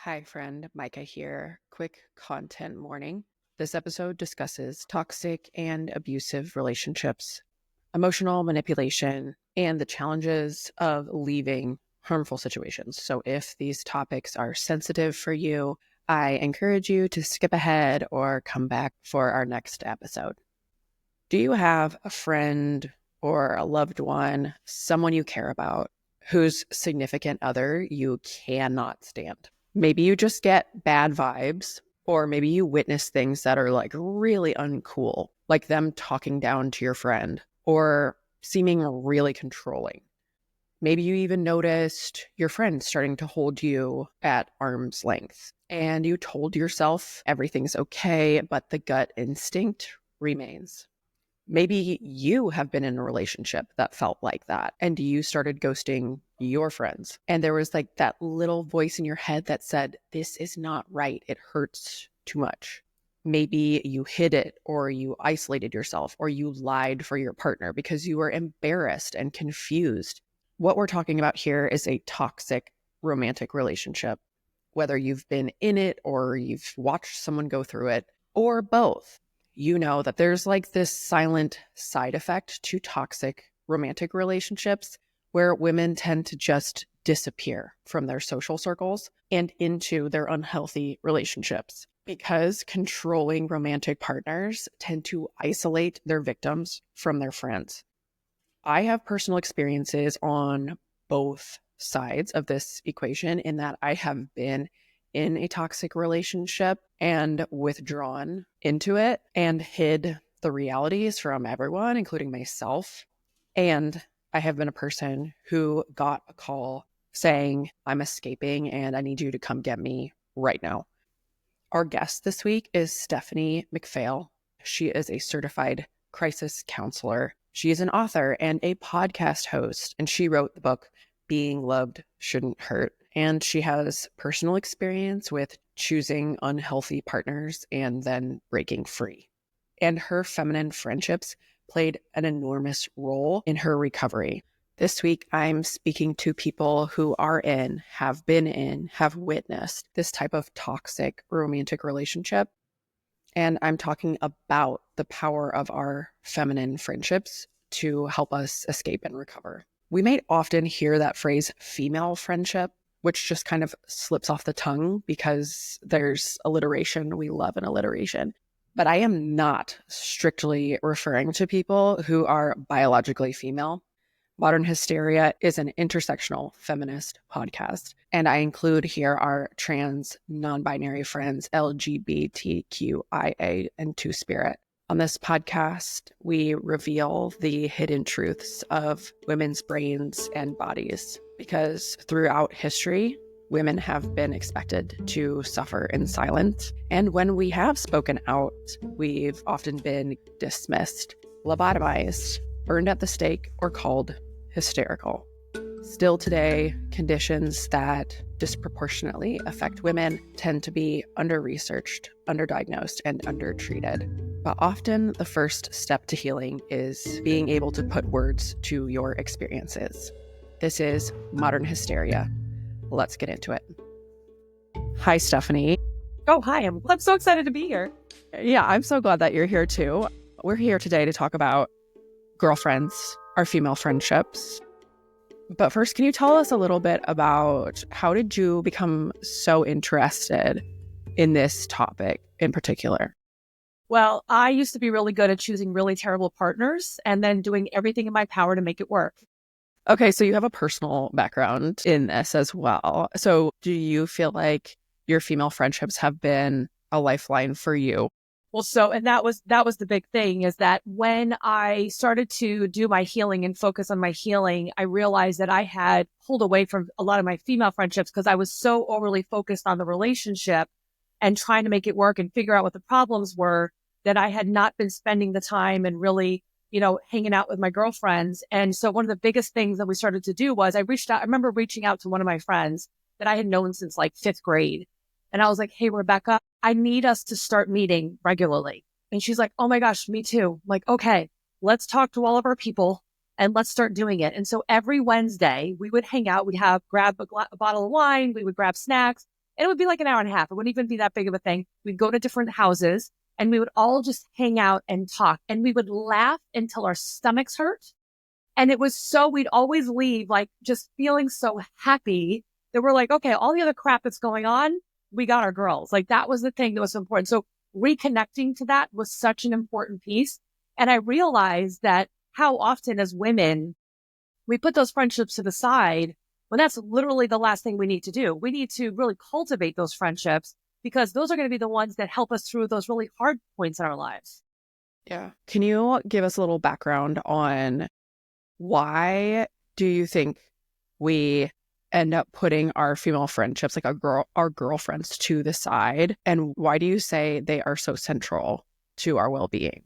Hi, friend. Micah here. Quick content warning. This episode discusses toxic and abusive relationships, emotional manipulation, and the challenges of leaving harmful situations. So, if these topics are sensitive for you, I encourage you to skip ahead or come back for our next episode. Do you have a friend or a loved one, someone you care about, whose significant other you cannot stand? Maybe you just get bad vibes, or maybe you witness things that are like really uncool, like them talking down to your friend or seeming really controlling. Maybe you even noticed your friend starting to hold you at arm's length and you told yourself everything's okay, but the gut instinct remains. Maybe you have been in a relationship that felt like that and you started ghosting your friends. And there was like that little voice in your head that said, this is not right. It hurts too much. Maybe you hid it or you isolated yourself or you lied for your partner because you were embarrassed and confused. What we're talking about here is a toxic romantic relationship, whether you've been in it or you've watched someone go through it or both. You know that there's like this silent side effect to toxic romantic relationships where women tend to just disappear from their social circles and into their unhealthy relationships because controlling romantic partners tend to isolate their victims from their friends. I have personal experiences on both sides of this equation in that I have been in a toxic relationship and withdrawn into it and hid the realities from everyone, including myself. And I have been a person who got a call saying, I'm escaping and I need you to come get me right now. Our guest this week is Stephanie McPhail. She is a certified crisis counselor. She is an author and a podcast host, and she wrote the book, Being Loved Shouldn't Hurt. And she has personal experience with choosing unhealthy partners and then breaking free. And her feminine friendships played an enormous role in her recovery. This week, I'm speaking to people who are in, have been in, have witnessed this type of toxic romantic relationship. And I'm talking about the power of our feminine friendships to help us escape and recover. We may often hear that phrase female friendship, which just kind of slips off the tongue because there's alliteration. We love an alliteration. But I am not strictly referring to people who are biologically female. Modern Hysteria is an intersectional feminist podcast, and I include here our trans, non-binary friends, LGBTQIA, and Two-Spirit. On this podcast, we reveal the hidden truths of women's brains and bodies, because throughout history, women have been expected to suffer in silence. And when we have spoken out, we've often been dismissed, lobotomized, burned at the stake, or called hysterical. Still today, conditions that disproportionately affect women tend to be under-researched, underdiagnosed, and undertreated. But often the first step to healing is being able to put words to your experiences. This is Modern Hysteria. Let's get into it. Hi, Stephanie. Oh, hi. I'm so excited to be here. Yeah, I'm so glad that you're here too. We're here today to talk about girlfriends, our female friendships. But first, can you tell us a little bit about how did you become so interested in this topic in particular? Well, I used to be really good at choosing really terrible partners and then doing everything in my power to make it work. Okay, so you have a personal background in this as well. So do you feel like your female friendships have been a lifeline for you? Well, and that was the big thing, is that when I started to do my healing and focus on my healing, I realized that I had pulled away from a lot of my female friendships because I was so overly focused on the relationship and trying to make it work and figure out what the problems were, that I had not been spending the time and really, hanging out with my girlfriends. And so one of the biggest things that we started to do was I remember reaching out to one of my friends that I had known since like 5th grade. And I was like, hey, Rebecca, I need us to start meeting regularly. And she's like, oh my gosh, me too. I'm like, okay, let's talk to all of our people and let's start doing it. And so every Wednesday we would hang out. We'd grab a bottle of wine. We would grab snacks And it would be like an hour and a half. It wouldn't even be that big of a thing. We'd go to different houses and we would all just hang out and talk, and we would laugh until our stomachs hurt. And it was so, we'd always leave like just feeling so happy that we're like, okay, all the other crap that's going on, we got our girls. Like that was the thing that was important. So reconnecting to that was such an important piece. And I realized that how often as women, we put those friendships to the side when that's literally the last thing we need to do. We need to really cultivate those friendships because those are going to be the ones that help us through those really hard points in our lives. Yeah. Can you give us a little background on why do you think we end up putting our female friendships, like our girlfriends, to the side? And why do you say they are so central to our well-being?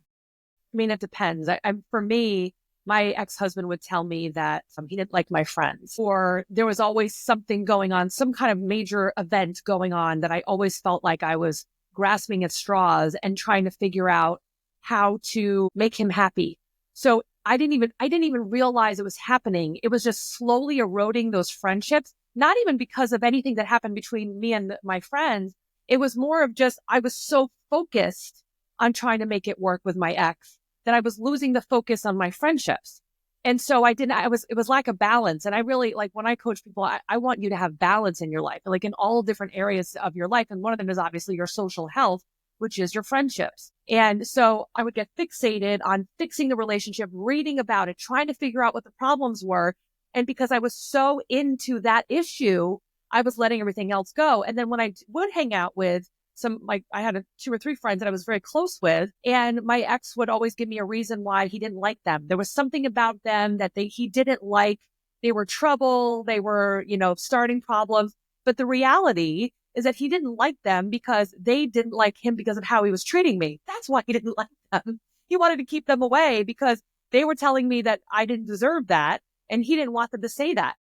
I mean, it depends. For me, my ex-husband would tell me that he didn't like my friends, or there was always something going on, some kind of major event going on that I always felt like I was grasping at straws and trying to figure out how to make him happy. So I didn't even realize it was happening. It was just slowly eroding those friendships, not even because of anything that happened between me and my friends. It was more of just, I was so focused on trying to make it work with my ex that I was losing the focus on my friendships. And so it was lack of balance. And I really, like when I coach people, I want you to have balance in your life, like in all different areas of your life. And one of them is obviously your social health, which is your friendships. And so I would get fixated on fixing the relationship, reading about it, trying to figure out what the problems were. And because I was so into that issue, I was letting everything else go. And then when I would hang out with I had 2 or 3 friends that I was very close with, and my ex would always give me a reason why he didn't like them. There was something about them that he didn't like. They were trouble. They were, starting problems. But the reality is that he didn't like them because they didn't like him because of how he was treating me. That's why he didn't like them. He wanted to keep them away because they were telling me that I didn't deserve that, and he didn't want them to say that.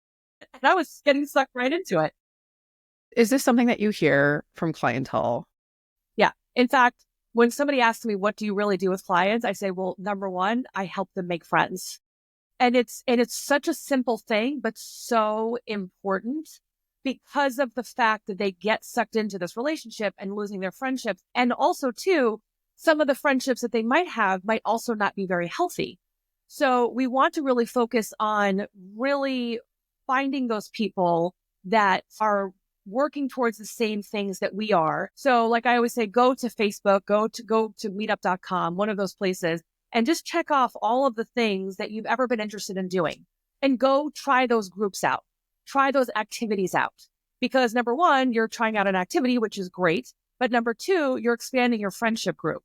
And I was getting sucked right into it. Is this something that you hear from clientele? Yeah. In fact, when somebody asks me, what do you really do with clients? I say, well, number one, I help them make friends. And it's such a simple thing, but so important because of the fact that they get sucked into this relationship and losing their friendships. And also too, some of the friendships that they might have might also not be very healthy. So we want to really focus on really finding those people that are working towards the same things that we are. So like I always say, go to Facebook, go to meetup.com, one of those places, and just check off all of the things that you've ever been interested in doing and go try those groups out, try those activities out. Because number one, you're trying out an activity, which is great. But number two, you're expanding your friendship group.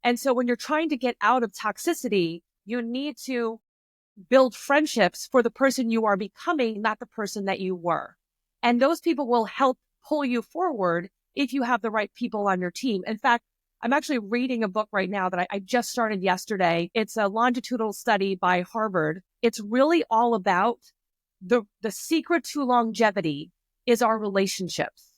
And so when you're trying to get out of toxicity, you need to build friendships for the person you are becoming, not the person that you were. And those people will help pull you forward if you have the right people on your team. In fact, I'm actually reading a book right now that I just started yesterday. It's a longitudinal study by Harvard. It's really all about the secret to longevity is our relationships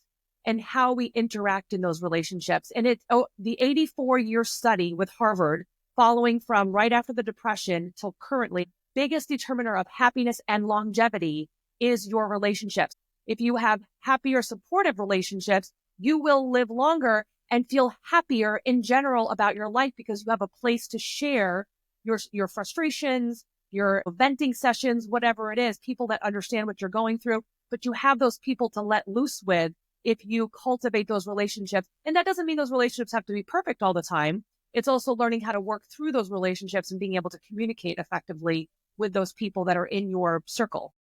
and how we interact in those relationships. And it's the 84-year study with Harvard, following from right after the Depression till currently, biggest determiner of happiness and longevity is your relationships. If you have happier, supportive relationships, you will live longer and feel happier in general about your life because you have a place to share your frustrations, your venting sessions, whatever it is, people that understand what you're going through, but you have those people to let loose with if you cultivate those relationships. And that doesn't mean those relationships have to be perfect all the time. It's also learning how to work through those relationships and being able to communicate effectively with those people that are in your circle.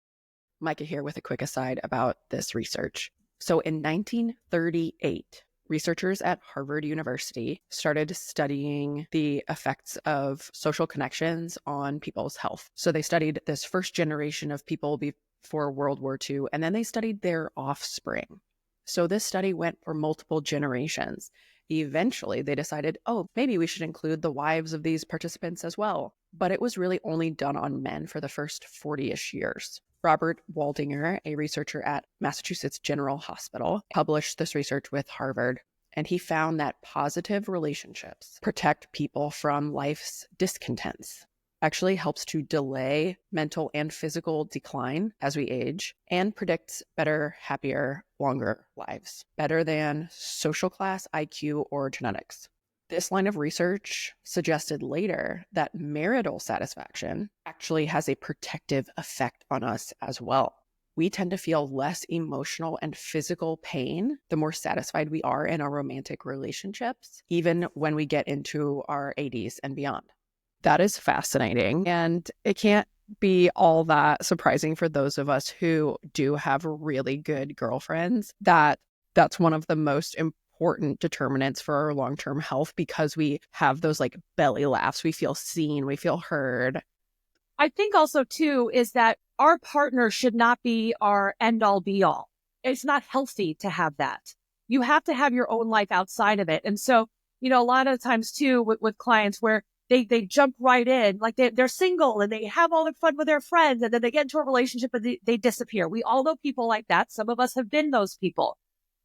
Micah here with a quick aside about this research. So in 1938, researchers at Harvard University started studying the effects of social connections on people's health. So they studied this first generation of people before World War II, and then they studied their offspring. So this study went for multiple generations. Eventually, they decided, maybe we should include the wives of these participants as well. But it was really only done on men for the first 40-ish years. Robert Waldinger, a researcher at Massachusetts General Hospital, published this research with Harvard, and he found that positive relationships protect people from life's discontents. actually helps to delay mental and physical decline as we age and predicts better, happier, longer lives, better than social class, IQ, or genetics. This line of research suggested later that marital satisfaction actually has a protective effect on us as well. We tend to feel less emotional and physical pain the more satisfied we are in our romantic relationships, even when we get into our 80s and beyond. That is fascinating. And it can't be all that surprising for those of us who do have really good girlfriends that's one of the most important determinants for our long-term health, because we have those like belly laughs. We feel seen, we feel heard. I think also too is that our partner should not be our end all be all. It's not healthy to have that. You have to have your own life outside of it. And so, a lot of times too with clients where they jump right in, like they're single and they have all their fun with their friends and then they get into a relationship and they disappear. We all know people like that. Some of us have been those people.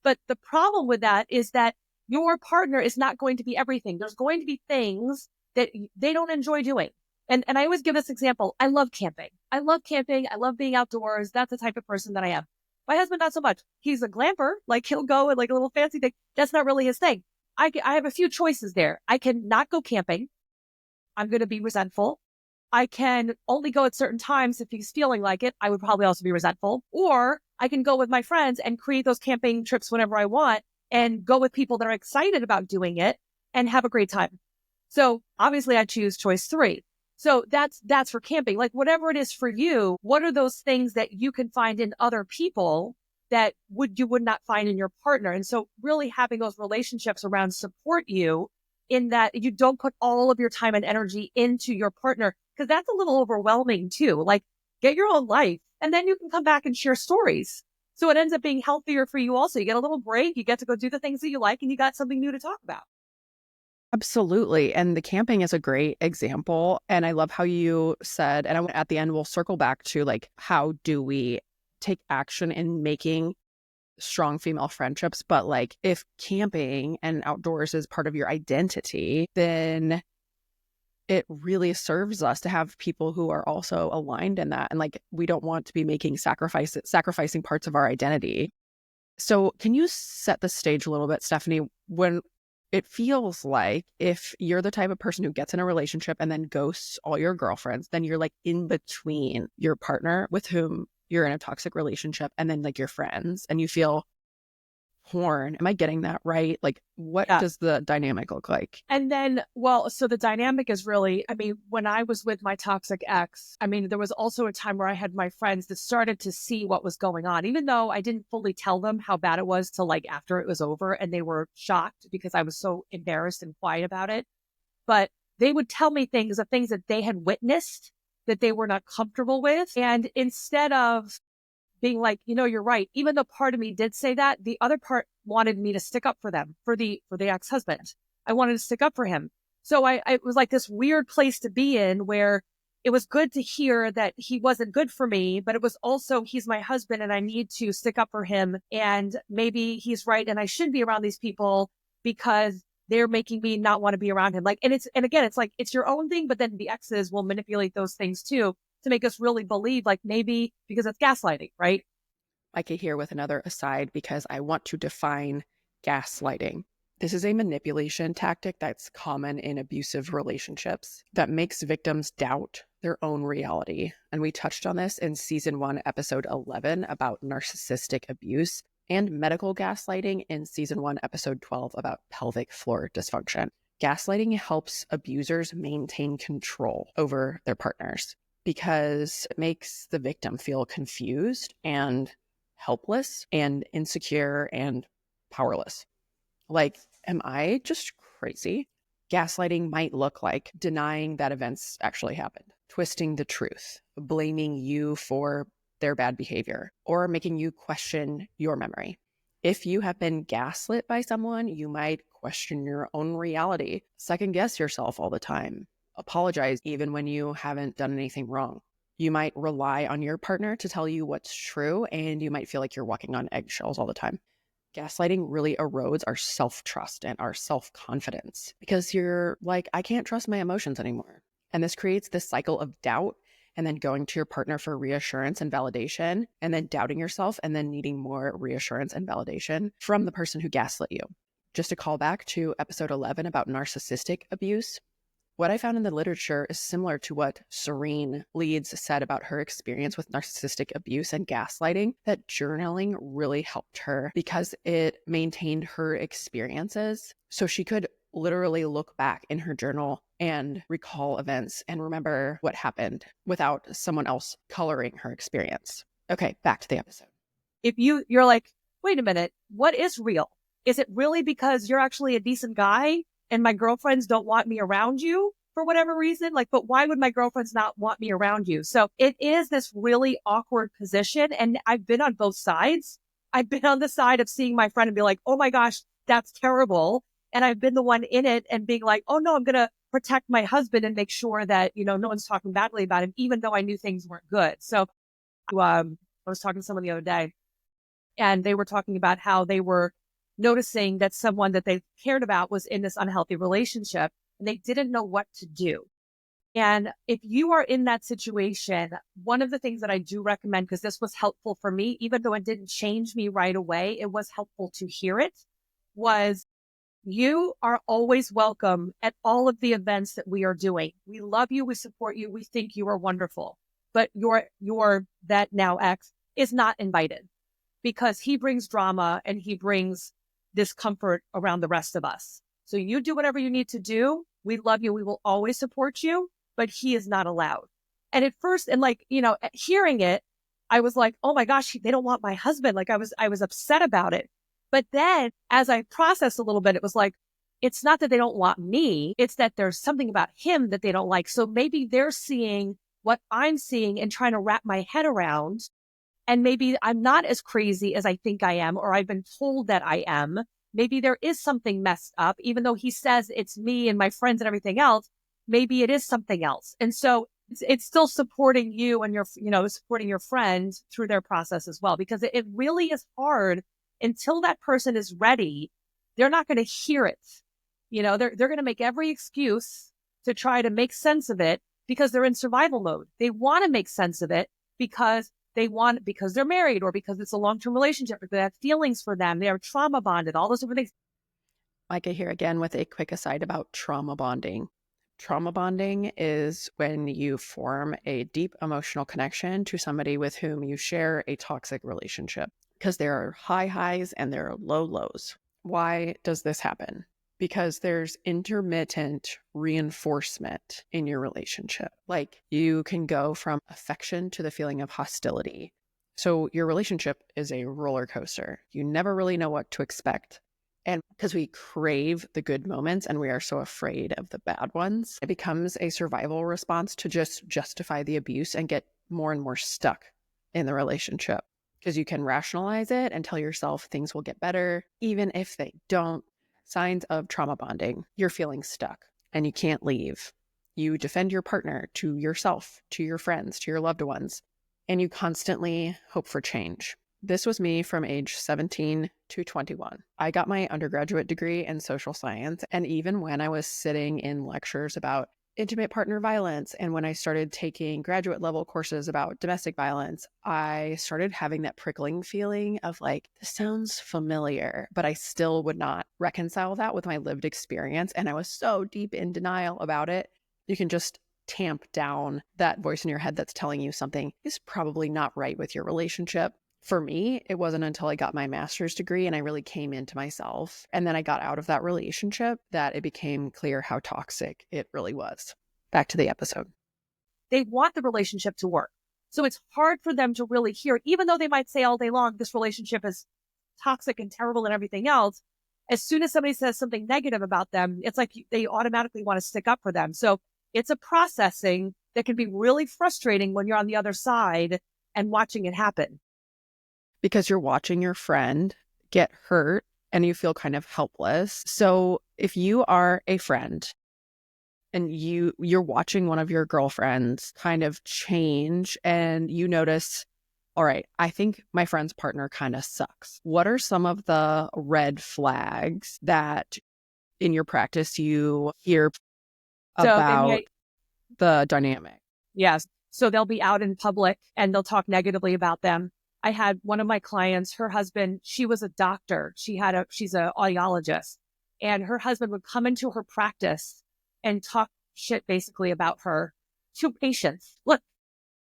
But the problem with that is that your partner is not going to be everything. There's going to be things that they don't enjoy doing. And I always give this example. I love camping. I love being outdoors. That's the type of person that I am. My husband, not so much. He's a glamper. Like he'll go and like a little fancy thing. That's not really his thing. I have a few choices there. I can not go camping. I'm going to be resentful. I can only go at certain times if he's feeling like it. I would probably also be resentful. Or I can go with my friends and create those camping trips whenever I want and go with people that are excited about doing it and have a great time. So obviously I choose choice 3. So that's for camping. Like whatever it is for you, what are those things that you can find in other people that you would not find in your partner? And so really having those relationships around support you in that you don't put all of your time and energy into your partner, because that's a little overwhelming too. Like get your own life and then you can come back and share stories. So it ends up being healthier for you also. You get a little break, you get to go do the things that you like, and you got something new to talk about. Absolutely. And the camping is a great example. And I love how you said, and at the end, we'll circle back to like, how do we take action in making strong female friendships? But like, if camping and outdoors is part of your identity, then it really serves us to have people who are also aligned in that. And like, we don't want to be making sacrificing parts of our identity. So can you set the stage a little bit, Stephanie, when it feels like if you're the type of person who gets in a relationship and then ghosts all your girlfriends, then you're like in between your partner with whom you're in a toxic relationship and then like your friends, and you feel torn. Am I getting that right? Like, what does the dynamic look like? And then, so the dynamic is really, when I was with my toxic ex, there was also a time where I had my friends that started to see what was going on, even though I didn't fully tell them how bad it was till like after it was over, and they were shocked because I was so embarrassed and quiet about it. But they would tell me things that they had witnessed that they were not comfortable with. And instead of being like, you're right, even though part of me did say that, the other part wanted me to stick up for them, for the ex-husband. I wanted to stick up for him. So it was like this weird place to be in where it was good to hear that he wasn't good for me, but it was also, he's my husband and I need to stick up for him. And maybe he's right. And I shouldn't be around these people because they're making me not want to be around him. Like, and again, it's like, it's your own thing, but then the exes will manipulate those things too, to make us really believe, like maybe because it's gaslighting, right? I could hear with another aside because I want to define gaslighting. This is a manipulation tactic that's common in abusive relationships that makes victims doubt their own reality. And we touched on this in season 1, episode 11 about narcissistic abuse, and medical gaslighting in season 1, episode 12 about pelvic floor dysfunction. Gaslighting helps abusers maintain control over their partners, because it makes the victim feel confused and helpless and insecure and powerless. Like, am I just crazy? Gaslighting might look like denying that events actually happened, twisting the truth, blaming you for their bad behavior, or making you question your memory. If you have been gaslit by someone, you might question your own reality, second guess yourself all the time, apologize even when you haven't done anything wrong. You might rely on your partner to tell you what's true, and you might feel like you're walking on eggshells all the time. Gaslighting really erodes our self-trust and our self-confidence, because you're like, I can't trust my emotions anymore. And this creates this cycle of doubt and then going to your partner for reassurance and validation, and then doubting yourself and then needing more reassurance and validation from the person who gaslit you. Just a callback to episode 11 about narcissistic abuse. What I found in the literature is similar to what Serene Leeds said about her experience with narcissistic abuse and gaslighting, that journaling really helped her because it maintained her experiences. So she could literally look back in her journal and recall events and remember what happened without someone else coloring her experience. Okay, back to the episode. If you're like, wait a minute, what is real? Is it really because you're actually a decent guy and my girlfriends don't want me around you for whatever reason? Like, but why would my girlfriends not want me around you? So it is this really awkward position. And I've been on both sides. I've been on the side of seeing my friend and be like, oh my gosh, that's terrible. And I've been the one in it and being like, oh no, I'm going to protect my husband and make sure that, no one's talking badly about him, even though I knew things weren't good. So I was talking to someone the other day and they were talking about how they were noticing that someone that they cared about was in this unhealthy relationship and they didn't know what to do. And if you are in that situation, one of the things that I do recommend, because this was helpful for me, even though it didn't change me right away, it was helpful to hear it, was you are always welcome at all of the events that we are doing. We love you. We support you. We think you are wonderful. But your that now ex is not invited because he brings drama and he brings discomfort around the rest of us. So you do whatever you need to do. We love you. We will always support you, but he is not allowed. And at first, and hearing it, I was like, oh my gosh, they don't want my husband. Like I was upset about it. But then as I processed a little bit, it was like, it's not that they don't want me. It's that there's something about him that they don't like. So maybe they're seeing what I'm seeing and trying to wrap my head around. And maybe I'm not as crazy as I think I am, or I've been told that I am. Maybe there is something messed up, even though he says it's me and my friends and everything else. Maybe it is something else. And so it's still supporting you and supporting your friend through their process as well, because it really is hard until that person is ready. They're not going to hear it. They're going to make every excuse to try to make sense of it because they're in survival mode. They want to make sense of it because they're married or because it's a long-term relationship, or they have feelings for them. They are trauma bonded, all those different things. Micah here again with a quick aside about trauma bonding. Trauma bonding is when you form a deep emotional connection to somebody with whom you share a toxic relationship, because there are high highs and there are low lows. Why does this happen? Because there's intermittent reinforcement in your relationship. Like you can go from affection to the feeling of hostility. So your relationship is a roller coaster. You never really know what to expect. And because we crave the good moments and we are so afraid of the bad ones, it becomes a survival response to just justify the abuse and get more and more stuck in the relationship. Because you can rationalize it and tell yourself things will get better, even if they don't. Signs of trauma bonding: you're feeling stuck and you can't leave. You defend your partner to yourself, to your friends, to your loved ones, and you constantly hope for change. This was me from age 17 to 21. I got my undergraduate degree in social science, and even when I was sitting in lectures about intimate partner violence, and when I started taking graduate level courses about domestic violence, I started having that prickling feeling of like, this sounds familiar, but I still would not reconcile that with my lived experience. And I was so deep in denial about it. You can just tamp down that voice in your head that's telling you something is probably not right with your relationship. For me, it wasn't until I got my master's degree and I really came into myself, and then I got out of that relationship, that it became clear how toxic it really was. Back to the episode. They want the relationship to work. So it's hard for them to really hear it, even though they might say all day long, this relationship is toxic and terrible and everything else. As soon as somebody says something negative about them, it's like they automatically want to stick up for them. So it's a processing that can be really frustrating when you're on the other side and watching it happen. Because you're watching your friend get hurt and you feel kind of helpless. So if you are a friend and you're watching one of your girlfriends kind of change and you notice, all right, I think my friend's partner kind of sucks. What are some of the red flags that in your practice you hear about? the dynamic. Yes. So they'll be out in public and they'll talk negatively about them. I had one of my clients, her husband, she was a doctor. She's an audiologist, and her husband would come into her practice and talk shit basically about her to patients. Look,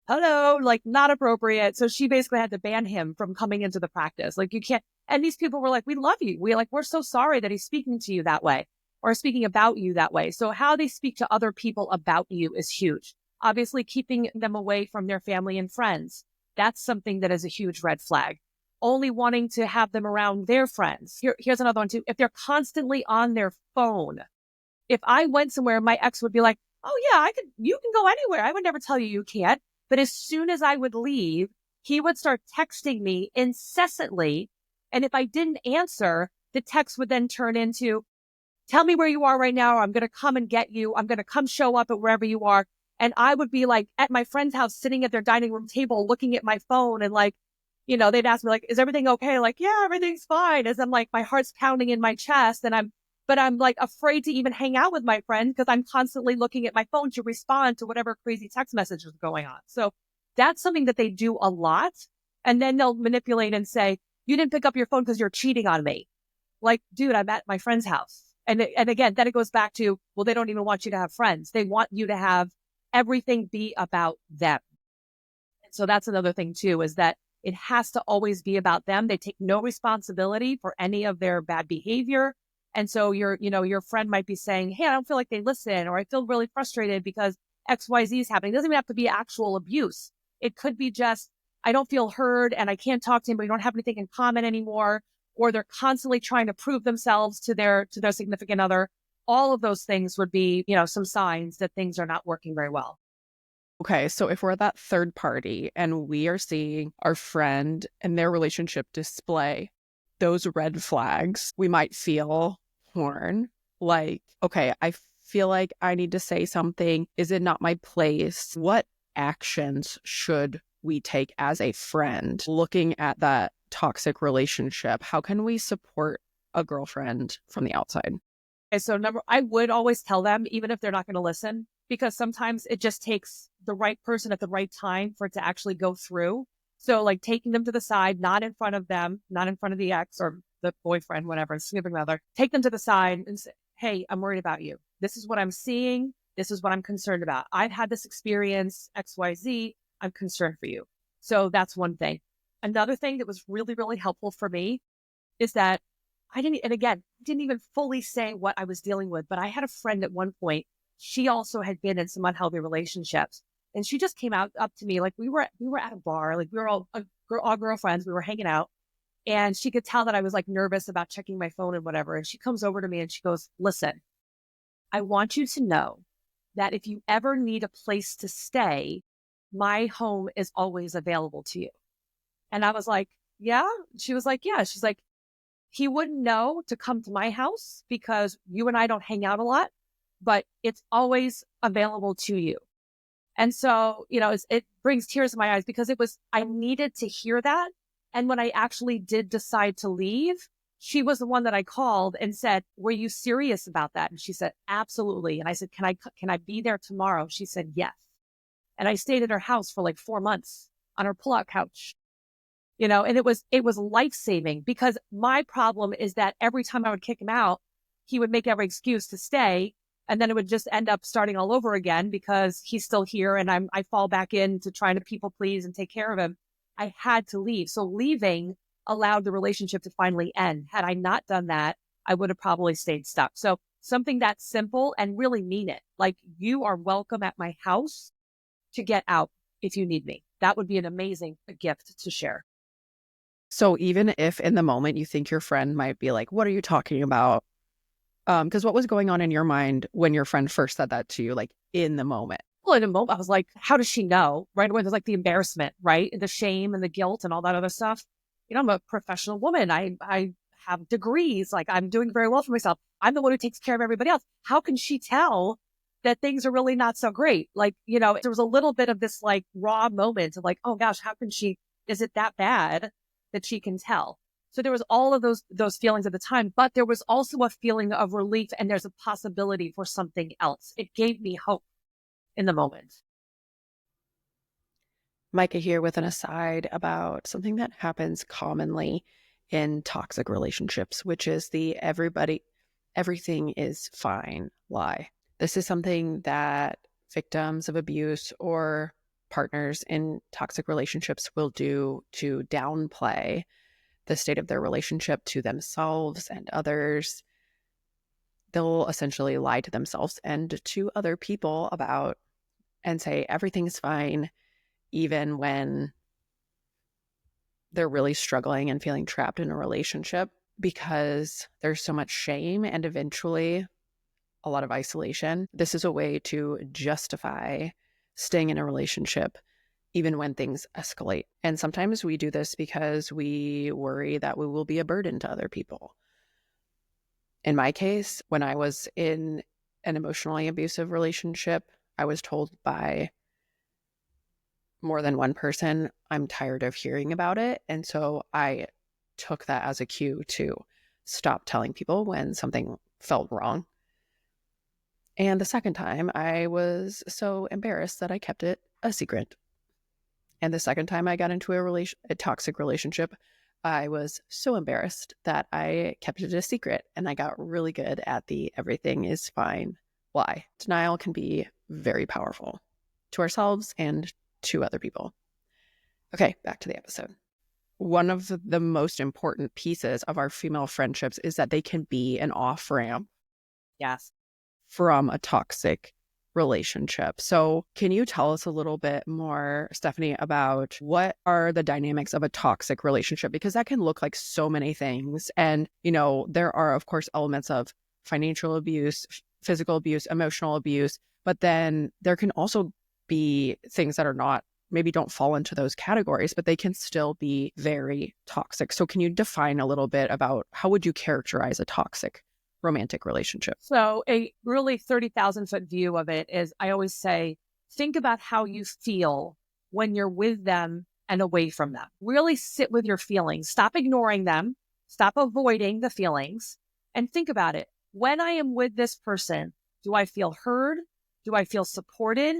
hello, like not appropriate. So she basically had to ban him from coming into the practice. Like you can't. And these people were like, we love you. We're so sorry that he's speaking to you that way or speaking about you that way. So how they speak to other people about you is huge. Obviously, keeping them away from their family and friends. That's something that is a huge red flag. Only wanting to have them around their friends. Here's another one too. If they're constantly on their phone, if I went somewhere, my ex would be like, oh yeah, you can go anywhere. I would never tell you you can't. But as soon as I would leave, he would start texting me incessantly. And if I didn't answer, the text would then turn into, tell me where you are right now. Or I'm going to come and get you. I'm going to come show up at wherever you are. And I would be like at my friend's house, sitting at their dining room table, looking at my phone and like, they'd ask me like, is everything okay? Like, yeah, everything's fine. As I'm like, my heart's pounding in my chest and I'm like afraid to even hang out with my friend because I'm constantly looking at my phone to respond to whatever crazy text message is going on. So that's something that they do a lot. And then they'll manipulate and say, you didn't pick up your phone because you're cheating on me. Like, dude, I'm at my friend's house. And again, then it goes back to, well, they don't even want you to have friends. They want you to have everything be about them. And so that's another thing too, is that it has to always be about them. They take no responsibility for any of their bad behavior. And so your friend might be saying, hey, I don't feel like they listen, or I feel really frustrated because XYZ is happening. It doesn't even have to be actual abuse. It could be just, I don't feel heard and I can't talk to him, but we don't have anything in common anymore. Or they're constantly trying to prove themselves to their significant other. All of those things would be, some signs that things are not working very well. Okay, so if we're that third party and we are seeing our friend and their relationship display those red flags, we might feel torn. Like, okay, I feel like I need to say something. Is it not my place? What actions should we take as a friend looking at that toxic relationship? How can we support a girlfriend from the outside? And so I would always tell them, even if they're not going to listen, because sometimes it just takes the right person at the right time for it to actually go through. So like taking them to the side, not in front of them, not in front of the ex or the boyfriend, whatever, significant other, take them to the side and say, hey, I'm worried about you. This is what I'm seeing. This is what I'm concerned about. I've had this experience, XYZ. I'm concerned for you. So that's one thing. Another thing that was really, really helpful for me is that I didn't even fully say what I was dealing with, but I had a friend at one point. She also had been in some unhealthy relationships, and she just came up to me. Like we were at a bar, like we were all girlfriends. We were hanging out, and she could tell that I was like nervous about checking my phone and whatever. And she comes over to me and she goes, listen, I want you to know that if you ever need a place to stay, my home is always available to you. And I was like, yeah. She was like, yeah. She's like, he wouldn't know to come to my house because you and I don't hang out a lot, but it's always available to you. And so, it brings tears to my eyes because I needed to hear that. And when I actually did decide to leave, she was the one that I called and said, were you serious about that? And she said, absolutely. And I said, can I be there tomorrow? She said, yes. And I stayed at her house for like 4 months on her pullout couch. And it was life-saving because my problem is that every time I would kick him out, he would make every excuse to stay. And then it would just end up starting all over again because he's still here. And I fall back into trying to people please and take care of him. I had to leave. So leaving allowed the relationship to finally end. Had I not done that, I would have probably stayed stuck. So something that simple and really mean it. Like, you are welcome at my house to get out if you need me. That would be an amazing gift to share. So even if in the moment you think your friend might be like, what are you talking about? Because what was going on in your mind when your friend first said that to you, like in the moment? Well, in a moment, I was like, how does she know? Right away, there's like the embarrassment, right? And the shame and the guilt and all that other stuff. I'm a professional woman. I have degrees. Like, I'm doing very well for myself. I'm the one who takes care of everybody else. How can she tell that things are really not so great? Like, there was a little bit of this like raw moment of like, oh gosh, how can she, is it that bad that she can tell? So there was all of those feelings at the time, but there was also a feeling of relief and there's a possibility for something else. It gave me hope. in the moment. Micah here with an aside about something that happens commonly in toxic relationships, which is the everything is fine lie. This is something that victims of abuse or partners in toxic relationships will do to downplay the state of their relationship to themselves and others. They'll essentially lie to themselves and to other people about and say everything's fine, even when they're really struggling and feeling trapped in a relationship, because there's so much shame and eventually a lot of isolation. This is a way to justify staying in a relationship even when things escalate. And sometimes we do this because we worry that we will be a burden to other people. In my case, when I was in an emotionally abusive relationship, I was told by more than one person, I'm tired of hearing about it. And so I took that as a cue to stop telling people when something felt wrong. And the second time, I was so embarrassed that I kept it a secret. And the second time I got into a toxic relationship, I was so embarrassed that I kept it a secret. And I got really good at the everything is fine lie. Denial can be very powerful to ourselves and to other people. Okay, back to the episode. One of the most important pieces of our female friendships is that they can be an off-ramp. Yes. From a toxic relationship. So can you tell us a little bit more, Stephanie, about what are the dynamics of a toxic relationship? Because that can look like so many things. And, there are, of course, elements of financial abuse, physical abuse, emotional abuse, but then there can also be things that are not, maybe don't fall into those categories, but they can still be very toxic. So can you define a little bit about how would you characterize a toxic romantic relationship? So a really 30,000 foot view of it is, I always say, think about how you feel when you're with them and away from them. Really sit with your feelings. Stop ignoring them. Stop avoiding the feelings and think about it. When I am with this person, do I feel heard? Do I feel supported?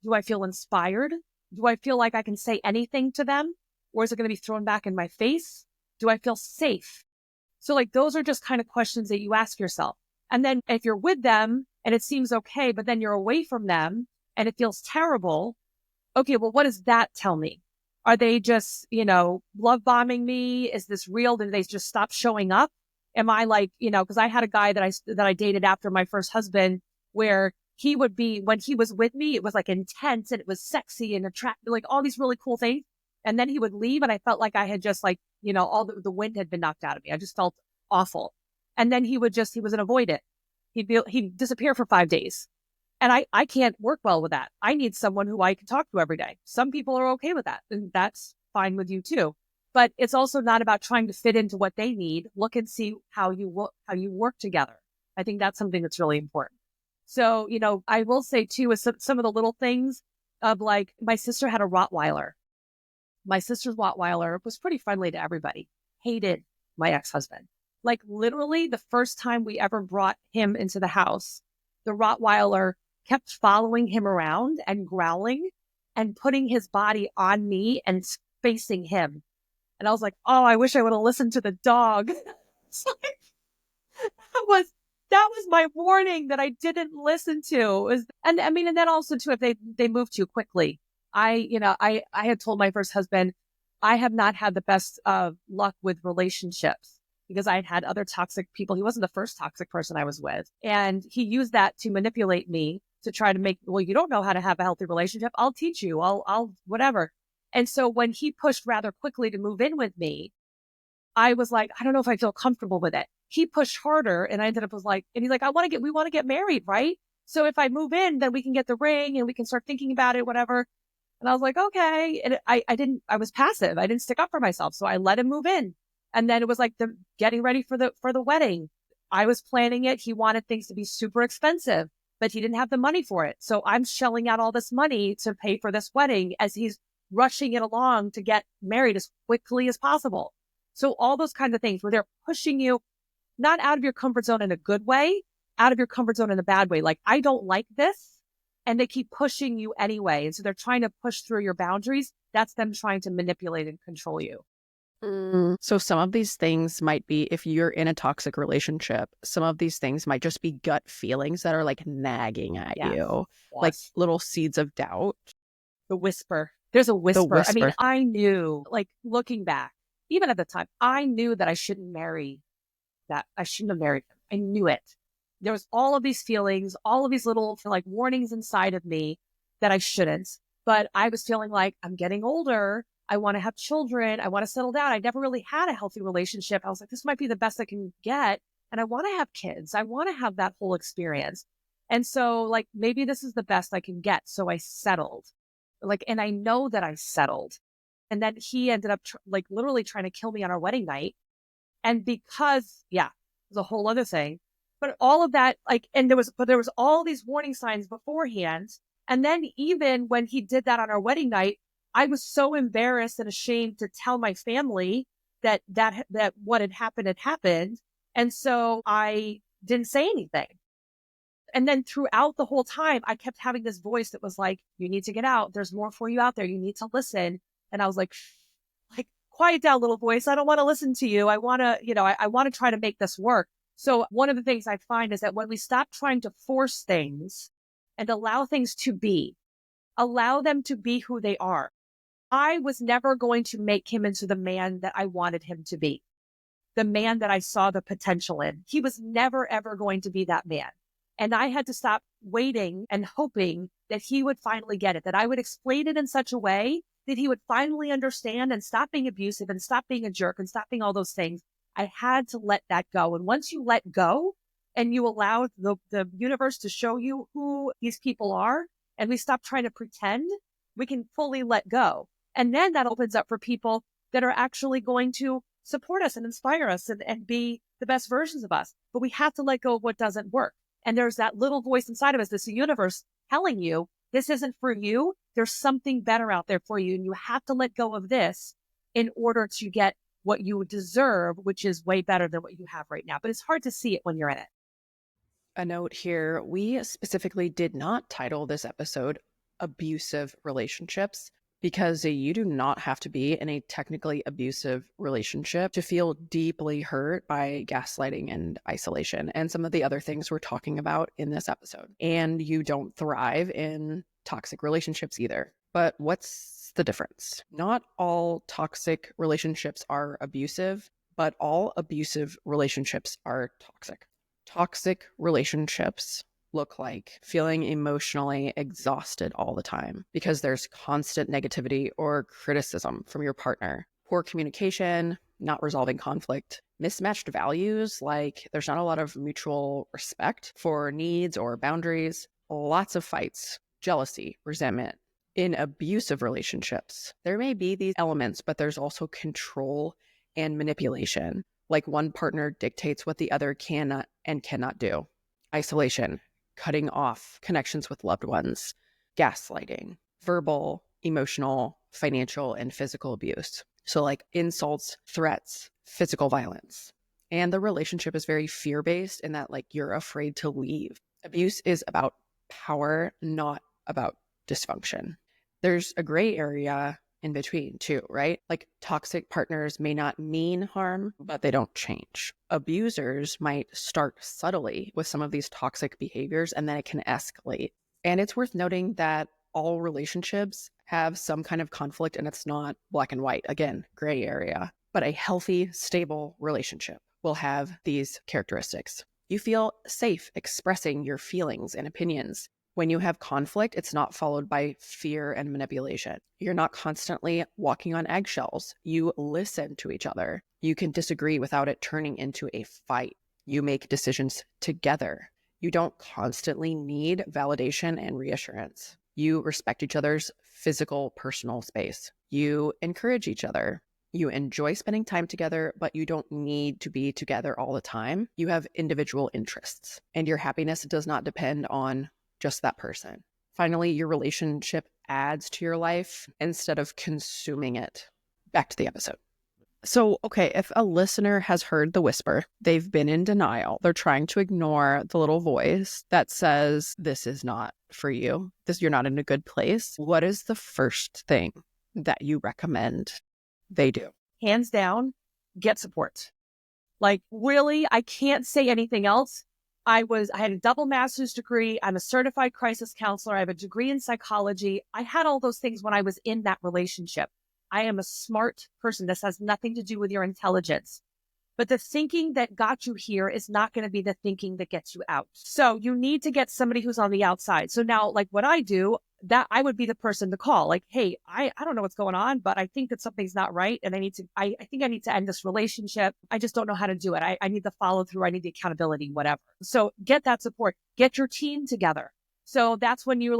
Do I feel inspired? Do I feel like I can say anything to them? Or is it going to be thrown back in my face? Do I feel safe? So those are just kind of questions that you ask yourself. And then if you're with them and it seems okay, but then you're away from them and it feels terrible. Okay, well, what does that tell me? Are they just, love bombing me? Is this real? Did they just stop showing up? Am I because I had a guy that I dated after my first husband where he would be, when he was with me, it was intense and it was sexy and attractive, all these really cool things. And then he would leave and I felt like I had just all the wind had been knocked out of me. I just felt awful. And then he was an avoidant. He'd disappear for 5 days. And I can't work well with that. I need someone who I can talk to every day. Some people are okay with that. And that's fine with you too. But it's also not about trying to fit into what they need. Look and see how you work together. I think that's something that's really important. So, I will say too, is some of the little things of my sister had a Rottweiler. My sister's Rottweiler was pretty friendly to everybody, hated my ex-husband. Literally the first time we ever brought him into the house, the Rottweiler kept following him around and growling and putting his body on me and facing him. And I was like, oh, I wish I would have listened to the dog. That was my warning that I didn't listen to. And then also too, if they move too quickly. I had told my first husband, I have not had the best luck with relationships because I had had other toxic people. He wasn't the first toxic person I was with. And he used that to manipulate me to try to make, well, you don't know how to have a healthy relationship. I'll teach you. I'll whatever. And so when he pushed rather quickly to move in with me, I was like, I don't know if I feel comfortable with it. He pushed harder and I ended up and he's like, we want to get married, right? So if I move in, then we can get the ring and we can start thinking about it, whatever. And I was like, okay. And I was passive. I didn't stick up for myself. So I let him move in. And then it was the getting ready for the wedding. I was planning it. He wanted things to be super expensive, but he didn't have the money for it. So I'm shelling out all this money to pay for this wedding as he's rushing it along to get married as quickly as possible. So all those kinds of things where they're pushing you not out of your comfort zone in a good way, out of your comfort zone in a bad way. I don't like this. and they keep pushing you anyway. And so they're trying to push through your boundaries. That's them trying to manipulate and control you. So some of these things might be, if you're in a toxic relationship, some of these things might just be gut feelings that are like nagging at you, like little seeds of doubt. The whisper. There's a whisper. The whisper. I mean, I knew, like looking back, even at the time, I knew that I shouldn't marry that. I shouldn't have married him. I knew it. There was all of these feelings, all of these little like warnings inside of me that I shouldn't. But I was feeling like I'm getting older. I want to have children. I want to settle down. I never really had a healthy relationship. I was like, this might be the best I can get. And I want to have kids. I want to have that whole experience. And so like, maybe this is the best I can get. So I settled. Like, and I know that I settled. And then he ended up like literally trying to kill me on our wedding night. And because, it was a whole other thing. But all of that, like, and there was all these warning signs beforehand. And then even when he did that on our wedding night, I was so embarrassed and ashamed to tell my family that what had happened. And so I didn't say anything. And then throughout the whole time, I kept having this voice that was like, you need to get out. There's more for you out there. You need to listen. And I was like, quiet down, little voice. I don't want to listen to you. I want to, I want to try to make this work. So one of the things I find is that when we stop trying to force things and allow things to be, allow them to be who they are. I was never going to make him into the man that I wanted him to be, the man that I saw the potential in. He was never, ever going to be that man. And I had to stop waiting and hoping that he would finally get it, that I would explain it in such a way that he would finally understand and stop being abusive and stop being a jerk and stop being all those things. I had to let that go. And once you let go and you allow the universe to show you who these people are, and we stop trying to pretend, we can fully let go. And then that opens up for people that are actually going to support us and inspire us and be the best versions of us. But we have to let go of what doesn't work. And there's that little voice inside of us, this universe telling you, this isn't for you. There's something better out there for you. And you have to let go of this in order to get what you deserve, which is way better than what you have right now. But it's hard to see it when you're in it. A note here, we specifically did not title this episode Abusive Relationships, because you do not have to be in a technically abusive relationship to feel deeply hurt by gaslighting and isolation and some of the other things we're talking about in this episode. And you don't thrive in toxic relationships either. But what's the difference? Not all toxic relationships are abusive, but all abusive relationships are toxic. Toxic relationships look like feeling emotionally exhausted all the time because there's constant negativity or criticism from your partner, poor communication, not resolving conflict, mismatched values, like there's not a lot of mutual respect for needs or boundaries, lots of fights, jealousy, resentment. In abusive relationships, there may be these elements, but there's also control and manipulation. Like one partner dictates what the other cannot and cannot do. Isolation, cutting off connections with loved ones, gaslighting, verbal, emotional, financial, and physical abuse. So like insults, threats, physical violence. And the relationship is very fear-based in that like you're afraid to leave. Abuse is about power, not about dysfunction. There's a gray area in between too, right? Like toxic partners may not mean harm, but they don't change. Abusers might start subtly with some of these toxic behaviors and then it can escalate. And it's worth noting that all relationships have some kind of conflict and it's not black and white. Again, gray area. But a healthy, stable relationship will have these characteristics. You feel safe expressing your feelings and opinions. When you have conflict, it's not followed by fear and manipulation. You're not constantly walking on eggshells. You listen to each other. You can disagree without it turning into a fight. You make decisions together. You don't constantly need validation and reassurance. You respect each other's physical, personal space. You encourage each other. You enjoy spending time together, but you don't need to be together all the time. You have individual interests, and your happiness does not depend on just that person. Finally, your relationship adds to your life instead of consuming it. Back to the episode. So, okay, if a listener has heard the whisper, they've been in denial, they're trying to ignore the little voice that says, this is not for you, you're not in a good place, what is the first thing that you recommend they do? Hands down, get support. Like, really, I can't say anything else. I had a double master's degree. I'm a certified crisis counselor. I have a degree in psychology. I had all those things when I was in that relationship. I am a smart person. This has nothing to do with your intelligence. But the thinking that got you here is not going to be the thinking that gets you out. So you need to get somebody who's on the outside. So now, like what I do, that I would be the person to call. Like, hey, I don't know what's going on, but I think that something's not right. And I think I need to end this relationship. I just don't know how to do it. I need the follow through. I need the accountability, whatever. So get that support, get your team together. So that's when you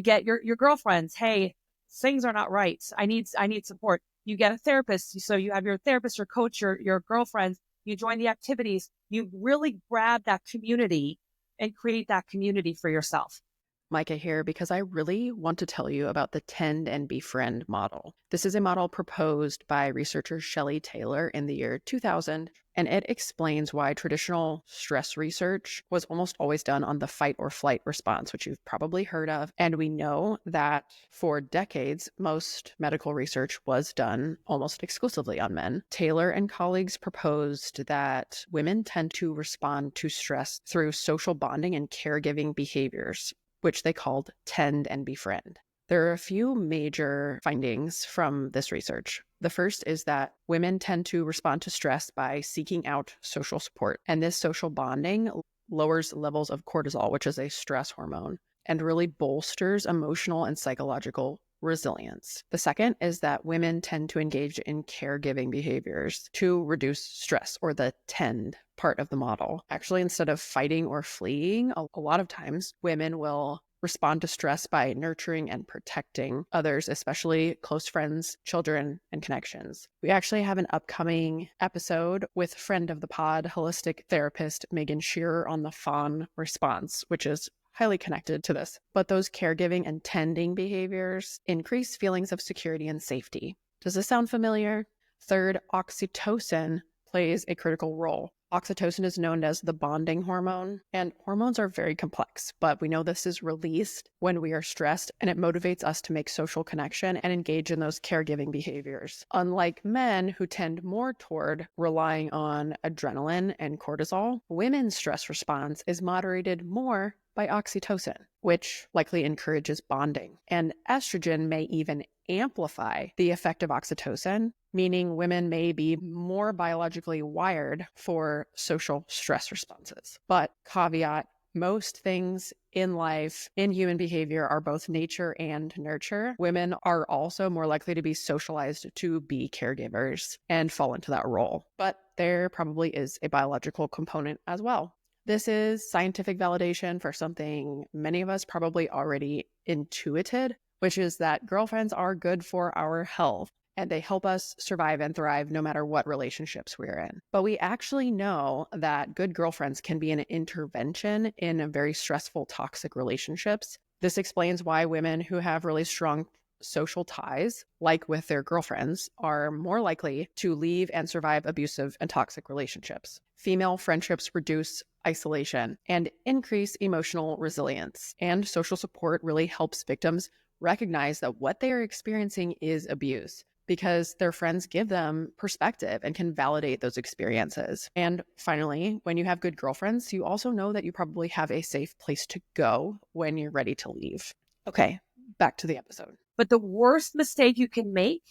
get your girlfriends. Hey, things are not right. I need support. You get a therapist. So you have your therapist, your coach, your girlfriends. You join the activities. You really grab that community and create that community for yourself. Micah here because I really want to tell you about the Tend and Befriend model. This is a model proposed by researcher Shelley Taylor in the year 2000, and it explains why traditional stress research was almost always done on the fight or flight response, which you've probably heard of. And we know that for decades, most medical research was done almost exclusively on men. Taylor and colleagues proposed that women tend to respond to stress through social bonding and caregiving behaviors, which they called Tend and Befriend. There are a few major findings from this research. The first is that women tend to respond to stress by seeking out social support. And this social bonding lowers levels of cortisol, which is a stress hormone, and really bolsters emotional and psychological resilience. The second is that women tend to engage in caregiving behaviors to reduce stress, or the tend part of the model. Actually, instead of fighting or fleeing, a lot of times women will respond to stress by nurturing and protecting others, especially close friends, children, and connections. We actually have an upcoming episode with friend of the pod, holistic therapist Megan Shearer, on the fawn response, which is highly connected to this. But those caregiving and tending behaviors increase feelings of security and safety. Does this sound familiar? Third, oxytocin plays a critical role. Oxytocin is known as the bonding hormone, and hormones are very complex, but we know this is released when we are stressed, and it motivates us to make social connection and engage in those caregiving behaviors. Unlike men who tend more toward relying on adrenaline and cortisol, women's stress response is moderated more by oxytocin, which likely encourages bonding. And estrogen may even amplify the effect of oxytocin, meaning women may be more biologically wired for social stress responses. But caveat, most things in life, in human behavior, are both nature and nurture. Women are also more likely to be socialized to be caregivers and fall into that role. But there probably is a biological component as well. This is scientific validation for something many of us probably already intuited, which is that girlfriends are good for our health, and they help us survive and thrive no matter what relationships we're in. But we actually know that good girlfriends can be an intervention in a very stressful, toxic relationships. This explains why women who have really strong social ties, like with their girlfriends, are more likely to leave and survive abusive and toxic relationships. Female friendships reduce isolation and increase emotional resilience. And social support really helps victims recognize that what they are experiencing is abuse, because their friends give them perspective and can validate those experiences. And finally, when you have good girlfriends, you also know that you probably have a safe place to go when you're ready to leave. Okay, back to the episode. But the worst mistake you can make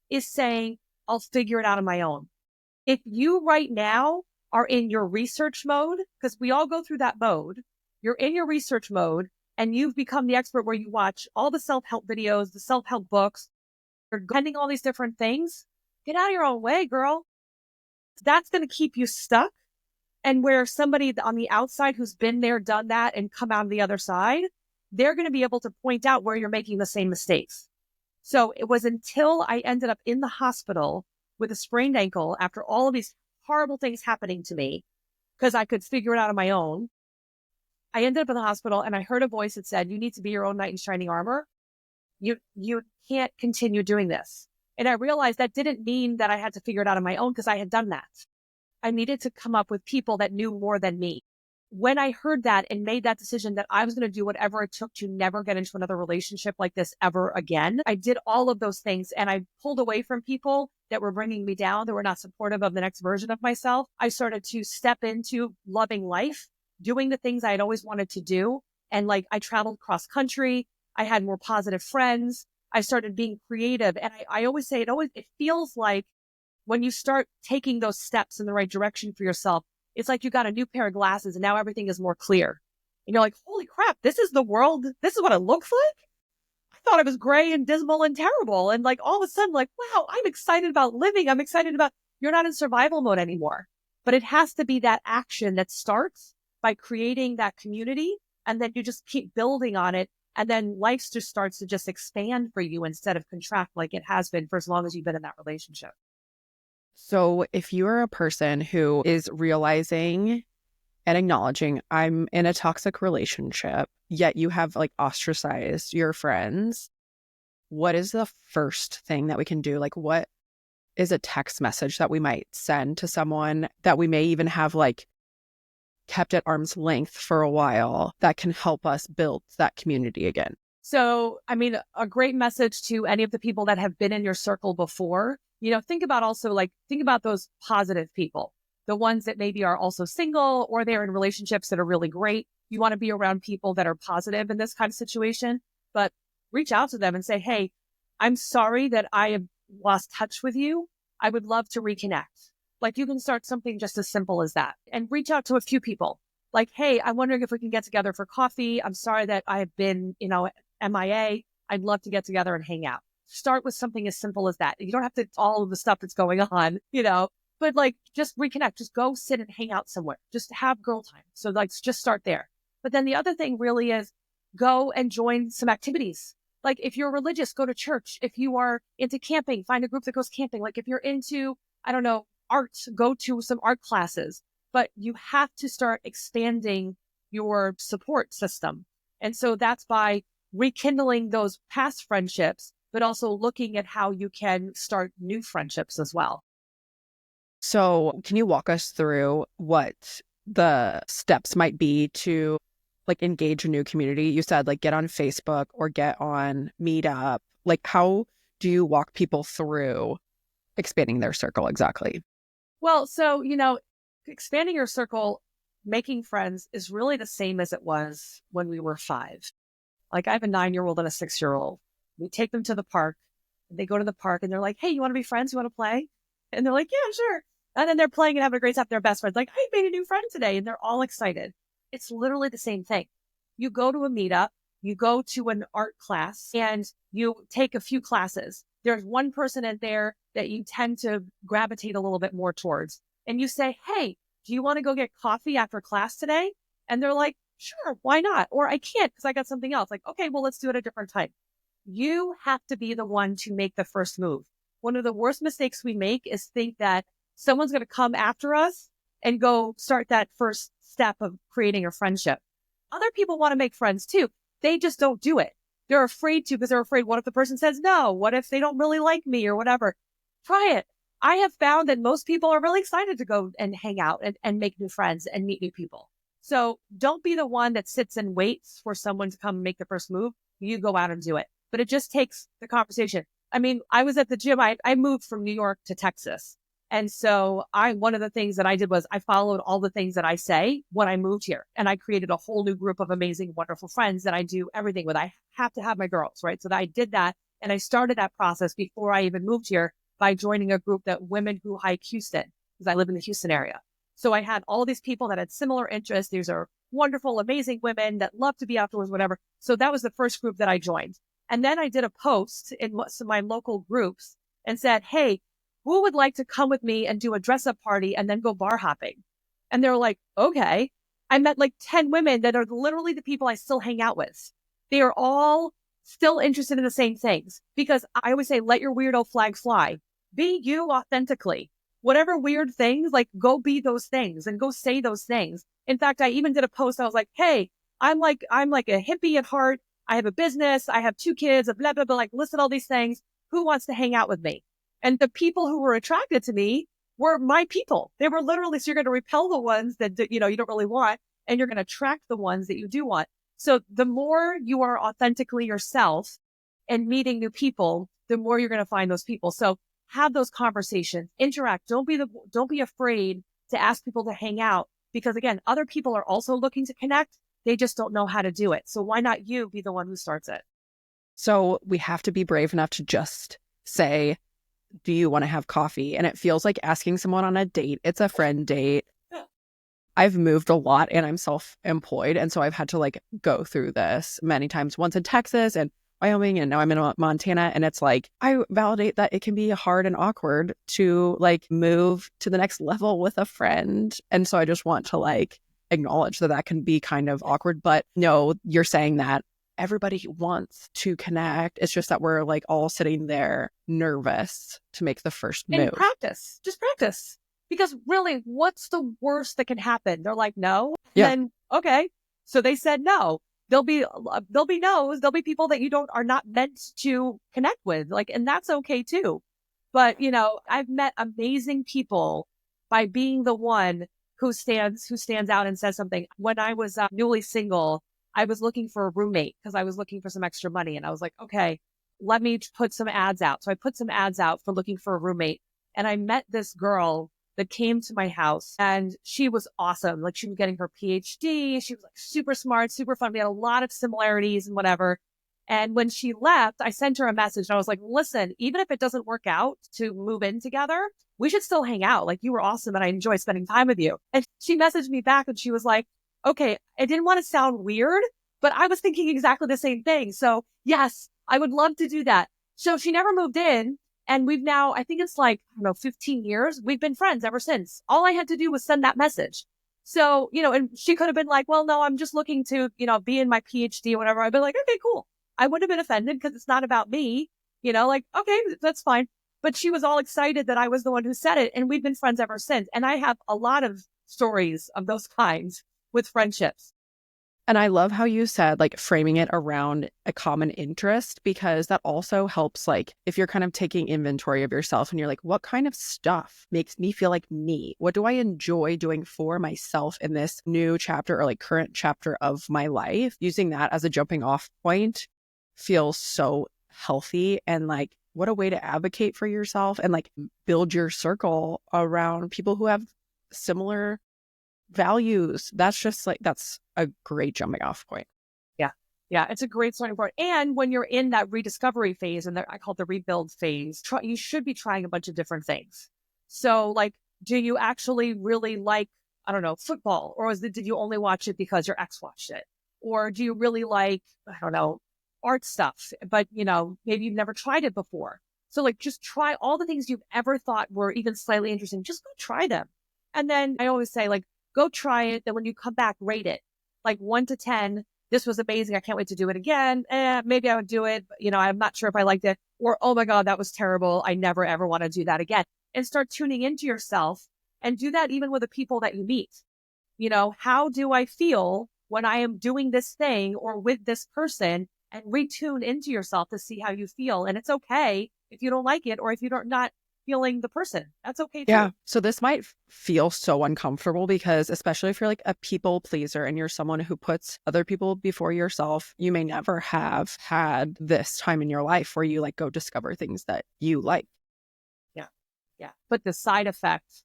is saying, I'll figure it out on my own. If you right now are in your research mode, because we all go through that mode, you're in your research mode and you've become the expert where you watch all the self-help videos, the self-help books, you're getting all these different things, get out of your own way, girl. That's going to keep you stuck. And where somebody on the outside who's been there, done that, and come out of the other side, they're going to be able to point out where you're making the same mistakes. So it was until I ended up in the hospital with a sprained ankle after all of these horrible things happening to me, because I could figure it out on my own. I ended up in the hospital and I heard a voice that said, you need to be your own knight in shining armor. You can't continue doing this. And I realized that didn't mean that I had to figure it out on my own, because I had done that. I needed to come up with people that knew more than me. when I heard that and made that decision that I was going to do whatever it took to never get into another relationship like this ever again, I did all of those things and I pulled away from people that were bringing me down, that were not supportive of the next version of myself. I started to step into loving life, doing the things I had always wanted to do. And like, I traveled cross country. I had more positive friends. I started being creative. And I always say it feels like when you start taking those steps in the right direction for yourself, it's like you got a new pair of glasses and now everything is more clear. And you're like, holy crap, this is the world. This is what it looks like. I thought it was gray and dismal and terrible. And like all of a sudden, like, wow, I'm excited about living. I'm excited about, you're not in survival mode anymore. But it has to be that action that starts by creating that community. And then you just keep building on it. And then life just starts to just expand for you instead of contract like it has been for as long as you've been in that relationship. So if you're a person who is realizing and acknowledging I'm in a toxic relationship, yet you have like ostracized your friends, what is the first thing that we can do? Like, what is a text message that we might send to someone that we may even have like kept at arm's length for a while that can help us build that community again? So, I mean, a great message to any of the people that have been in your circle before, think about those positive people, the ones that maybe are also single or they're in relationships that are really great. You want to be around people that are positive in this kind of situation, but reach out to them and say, hey, I'm sorry that I have lost touch with you. I would love to reconnect. Like you can start something just as simple as that and reach out to a few people. Like, hey, I'm wondering if we can get together for coffee. I'm sorry that I've been, MIA. I'd love to get together and hang out. Start with something as simple as that. You don't have to all of the stuff that's going on, but like just reconnect, just go sit and hang out somewhere, just have girl time. So like, just start there. But then the other thing really is go and join some activities. Like if you're religious, go to church. If you are into camping, find a group that goes camping. Like if you're into, art, go to some art classes, but you have to start expanding your support system. And so that's by rekindling those past friendships, but also looking at how you can start new friendships as well. So can you walk us through what the steps might be to like engage a new community? You said like get on Facebook or get on Meetup. Like how do you walk people through expanding their circle exactly? Well, so, expanding your circle, making friends is really the same as it was when we were 5. Like I have a 9-year-old and a 6-year-old. We take them to the park. They go to the park and they're like, hey, you want to be friends? You want to play? And they're like, yeah, sure. And then they're playing and having a great time. They're best friends. Like, I made a new friend today. And they're all excited. It's literally the same thing. You go to a meetup, you go to an art class, and you take a few classes. There's one person in there that you tend to gravitate a little bit more towards. And you say, hey, do you want to go get coffee after class today? And they're like, sure, why not? Or I can't because I got something else. Like, okay, well, let's do it a different time. You have to be the one to make the first move. One of the worst mistakes we make is think that someone's going to come after us and go start that first step of creating a friendship. Other people want to make friends too. They just don't do it. They're afraid to because they're afraid, what if the person says no? What if they don't really like me or whatever? Try it. I have found that most people are really excited to go and hang out and make new friends and meet new people. So don't be the one that sits and waits for someone to come and make the first move. You go out and do it. But it just takes the conversation. I mean, I was at the gym. I moved from New York to Texas. And so one of the things that I did was I followed all the things that I say when I moved here. And I created a whole new group of amazing, wonderful friends that I do everything with. I have to have my girls, right? So I did that. And I started that process before I even moved here by joining a group that Women Who Hike Houston, because I live in the Houston area. So I had all these people that had similar interests. These are wonderful, amazing women that love to be outdoors, whatever. So that was the first group that I joined. And then I did a post in some of my local groups and said, hey, who would like to come with me and do a dress up party and then go bar hopping? And they're like, okay. I met like 10 women that are literally the people I still hang out with. They are all still interested in the same things because I always say, let your weirdo flag fly. Be you authentically. Whatever weird things, like go be those things and go say those things. In fact, I even did a post. I was like, hey, I'm like a hippie at heart. I have a business. I have 2 kids, blah, blah, blah, like listed all these things. Who wants to hang out with me? And the people who were attracted to me were my people. They were literally, so you're going to repel the ones that, you don't really want. and you're going to attract the ones that you do want. So the more you are authentically yourself and meeting new people, the more you're going to find those people. So have those conversations, interact. Don't be afraid to ask people to hang out, because again, other people are also looking to connect. They just don't know how to do it. So why not you be the one who starts it? So we have to be brave enough to just say, do you want to have coffee? And it feels like asking someone on a date. It's a friend date. I've moved a lot and I'm self-employed. And so I've had to like go through this many times, once in Texas and Wyoming, and now I'm in Montana. And it's like, I validate that it can be hard and awkward to like move to the next level with a friend. And so I just want to like acknowledge that that can be kind of awkward. But no, you're saying that everybody wants to connect. It's just that we're like all sitting there nervous to make the first move. And practice, just practice. Because really, what's the worst that can happen? They're like, no. Yeah. Then, okay. So they said no. There'll be no's. There'll be people that are not meant to connect with. Like, and that's okay too. But, I've met amazing people by being the one who stands out and says something. When I was newly single, I was looking for a roommate because I was looking for some extra money. And I was like, okay, let me put some ads out. So I put some ads out for looking for a roommate. And I met this girl that came to my house, and she was awesome. Like, she was getting her PhD. She was like super smart, super fun. We had a lot of similarities and whatever. And when she left, I sent her a message and I was like, listen, even if it doesn't work out to move in together, we should still hang out. Like, you were awesome and I enjoy spending time with you. And she messaged me back and she was like, okay, I didn't want to sound weird, but I was thinking exactly the same thing. So yes, I would love to do that. So she never moved in. And we've now, I think it's like, 15 years. We've been friends ever since. All I had to do was send that message. So, and she could have been like, well, no, I'm just looking to, be in my PhD or whatever. I'd be like, okay, cool. I wouldn't have been offended because it's not about me, like, okay, that's fine. But she was all excited that I was the one who said it. And we've been friends ever since. And I have a lot of stories of those kinds with friendships. And I love how you said like framing it around a common interest, because that also helps, like, if you're kind of taking inventory of yourself and you're like, what kind of stuff makes me feel like me? What do I enjoy doing for myself in this new chapter or like current chapter of my life? Using that as a jumping off point feels so healthy. And like, what a way to advocate for yourself and like build your circle around people who have similar values. That's a great jumping off point. Yeah, it's a great starting point. And when you're in that rediscovery phase, and I call it the rebuild phase, you should be trying a bunch of different things. So like, do you actually really like, I don't know, football? Or did you only watch it because your ex watched it? Or do you really like, I don't know, art stuff, but maybe you've never tried it before. So like, just try all the things you've ever thought were even slightly interesting. Just go try them. And then I always say, like, go try it. Then when you come back, rate it. Like 1 to 10, this was amazing. I can't wait to do it again. Maybe I would do it, but, I'm not sure if I liked it. Or, oh my God, that was terrible. I never, ever want to do that again. And start tuning into yourself, and do that even with the people that you meet. How do I feel when I am doing this thing or with this person? And retune into yourself to see how you feel. And it's okay if you don't like it, or if you're not feeling the person. That's okay too. Yeah. So this might feel so uncomfortable, because especially if you're like a people pleaser and you're someone who puts other people before yourself, you may never have had this time in your life where you like go discover things that you like. Yeah. But the side effect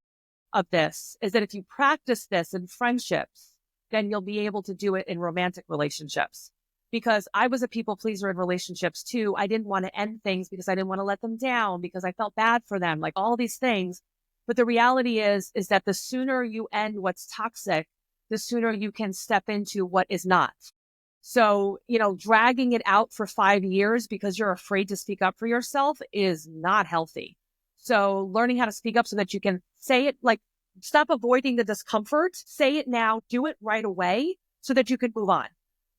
of this is that if you practice this in friendships, then you'll be able to do it in romantic relationships. Because I was a people pleaser in relationships too. I didn't want to end things because I didn't want to let them down, because I felt bad for them, like all these things. But the reality is that the sooner you end what's toxic, the sooner you can step into what is not. So, dragging it out for 5 years because you're afraid to speak up for yourself is not healthy. So learning how to speak up so that you can say it, like, stop avoiding the discomfort, say it now, do it right away so that you can move on.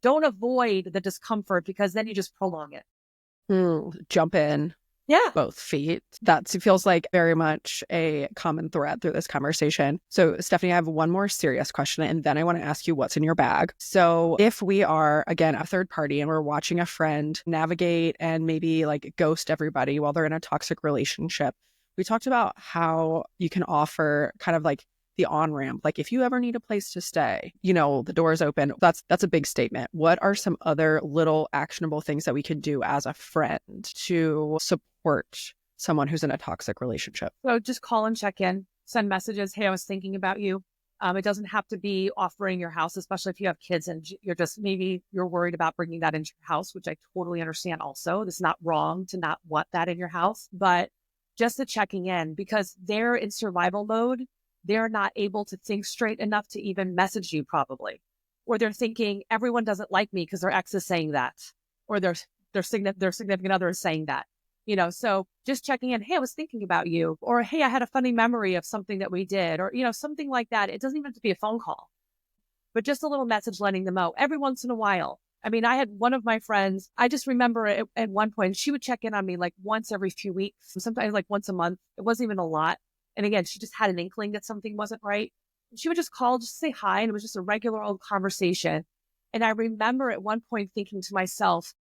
Don't avoid the discomfort, because then you just prolong it. Jump in. Yeah. Both feet. That feels like very much a common thread through this conversation. So Stephanie, I have one more serious question, and then I want to ask you what's in your bag. So if we are, again, a third party and we're watching a friend navigate and maybe like ghost everybody while they're in a toxic relationship, we talked about how you can offer kind of like the on-ramp. Like if you ever need a place to stay, you know, the door's open. That's a big statement. What are some other little actionable things that we can do as a friend to support someone who's in a toxic relationship? So just call and check in, send messages. Hey, I was thinking about you. It doesn't have to be offering your house, especially if you have kids and maybe you're worried about bringing that into your house, which I totally understand also. It's not wrong to not want that in your house, but just the checking in, because they're in survival mode. They're not able to think straight enough to even message you probably. Or they're thinking everyone doesn't like me because their ex is saying that, or their significant other is saying that. You know, so just checking in, hey, I was thinking about you, or hey, I had a funny memory of something that we did, or, you know, something like that. It doesn't even have to be a phone call, but just a little message letting them know every once in a while. I mean, I had one of my friends, I just remember at one point, she would check in on me like once every few weeks, sometimes like once a month. It wasn't even a lot. And again, she just had an inkling that something wasn't right. She would just call, just say hi. And it was just a regular old conversation. And I remember at one point thinking to myself,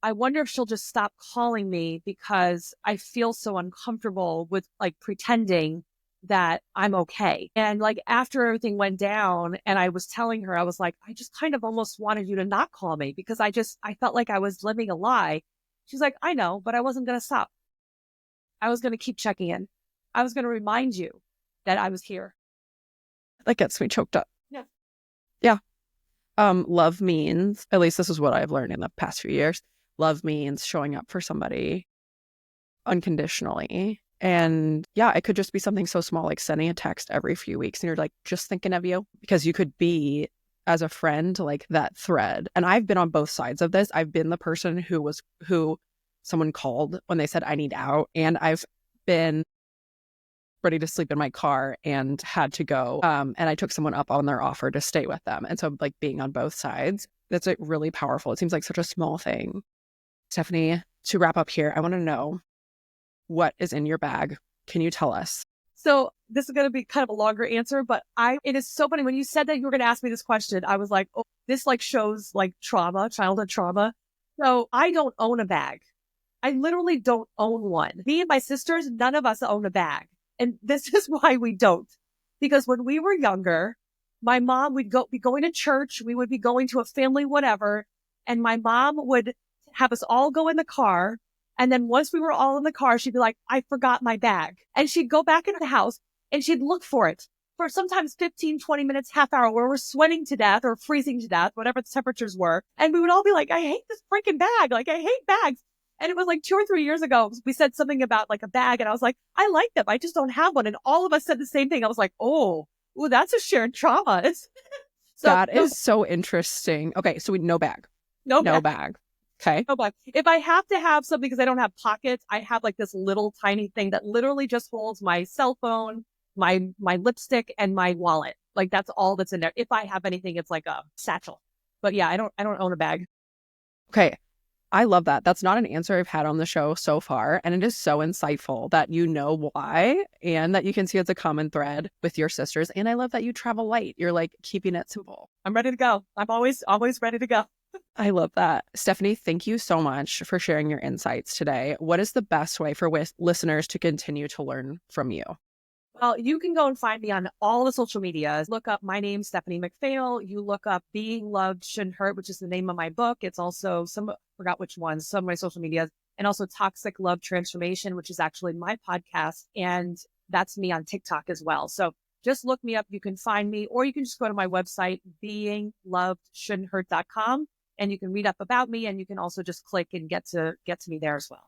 I wonder if she'll just stop calling me because I feel so uncomfortable with like pretending that I'm okay. And like after everything went down and I was telling her, I was like, I just kind of almost wanted you to not call me because I felt like I was living a lie. She's like, I know, but I wasn't going to stop. I was going to keep checking in. I was going to remind you that I was here. That gets me choked up. Yeah. Yeah. Love means, at least this is what I've learned in the past few years, love means showing up for somebody unconditionally. And yeah, it could just be something so small like sending a text every few weeks and you're like, just thinking of you, because you could be, as a friend, like that thread. And I've been on both sides of this. I've been the person who someone called when they said I need out, and I've been ready to sleep in my car and had to go. And I took someone up on their offer to stay with them. And so like being on both sides, that's like really powerful. It seems like such a small thing. Stephanie, to wrap up here, I want to know what is in your bag. Can you tell us? So this is going to be kind of a longer answer, but it is so funny. When you said that you were going to ask me this question, I was like, oh, this like shows like trauma, childhood trauma. So I don't own a bag. I literally don't own one. Me and my sisters, none of us own a bag. And this is why we don't. Because when we were younger, my mom would be going to church. We would be going to a family, whatever. And my mom would have us all go in the car. And then once we were all in the car, she'd be like, I forgot my bag. And she'd go back into the house and she'd look for it for sometimes 15, 20 minutes, half hour, where we're sweating to death or freezing to death, whatever the temperatures were. And we would all be like, I hate this freaking bag. Like, I hate bags. And it was like 2 or 3 years ago, we said something about like a bag. And I was like, I like them. I just don't have one. And all of us said the same thing. I was like, ooh, that's a shared trauma. That is so interesting. Okay. So no bag. No bag. Okay. No bag. If I have to have something because I don't have pockets, I have like this little tiny thing that literally just holds my cell phone, my lipstick, and my wallet. Like that's all that's in there. If I have anything, it's like a satchel. But yeah, I don't own a bag. Okay. I love that. That's not an answer I've had on the show so far. And it is so insightful that you know why and that you can see it's a common thread with your sisters. And I love that you travel light. You're like keeping it simple. I'm ready to go. I'm always ready to go. I love that. Stephanie, thank you so much for sharing your insights today. What is the best way for listeners to continue to learn from you? Well, you can go and find me on all the social medias. Look up my name, Stephanie McPhail. You look up Being Loved Shouldn't Hurt, which is the name of my book. It's also forgot which ones, some of my social medias, and also Toxic Love Transformation, which is actually my podcast. And that's me on TikTok as well. So just look me up. You can find me, or you can just go to my website, beinglovedshouldn'thurt.com, and you can read up about me. And you can also just click and get to me there as well.